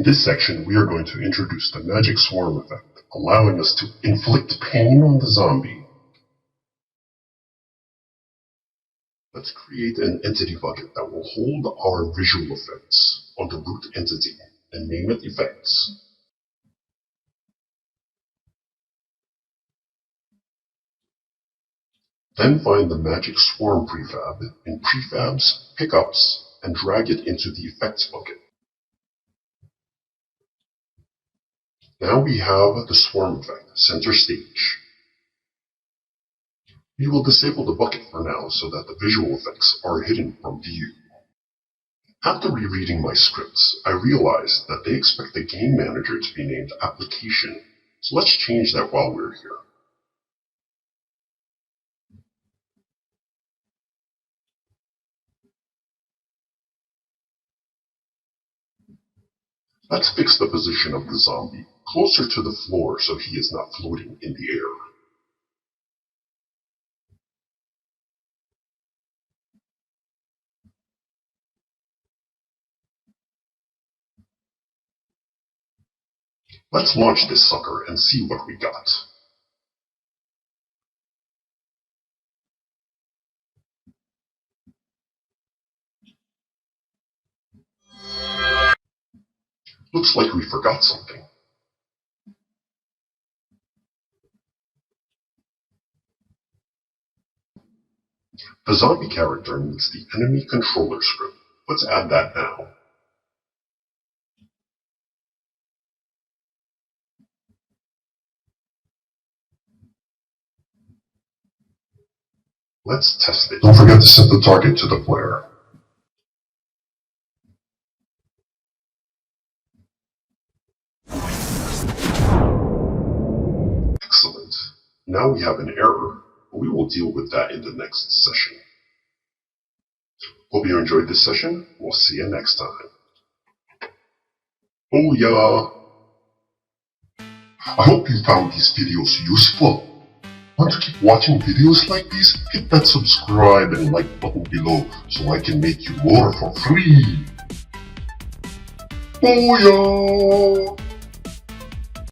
this section, we are going to introduce the magic swarm effect, allowing us to inflict pain on the zombie. Let's create an entity bucket that will hold our visual effects on the root entity and name it effects. Then find the magic swarm prefab in prefabs, pickups, and drag it into the effects bucket. Now we have the swarm effect center stage. We will disable the bucket for now so that the visual effects are hidden from view. After rereading my scripts, I realized that they expect the game manager to be named application, so let's change that while we're here. Let's fix the position of the zombie closer to the floor so he is not floating in the air. Let's launch this sucker and see what we got. Looks like we forgot something. The zombie character needs the enemy controller script. Let's add that now. Let's test it. Don't forget to set the target to the player. Excellent. Now we have an error, but we will deal with that in the next session. Hope you enjoyed this session. We'll see you next time. Oh yeah! I hope you found these videos useful. Want to keep watching videos like these? Hit that subscribe and like button below so I can make you more for free. Oh yeah!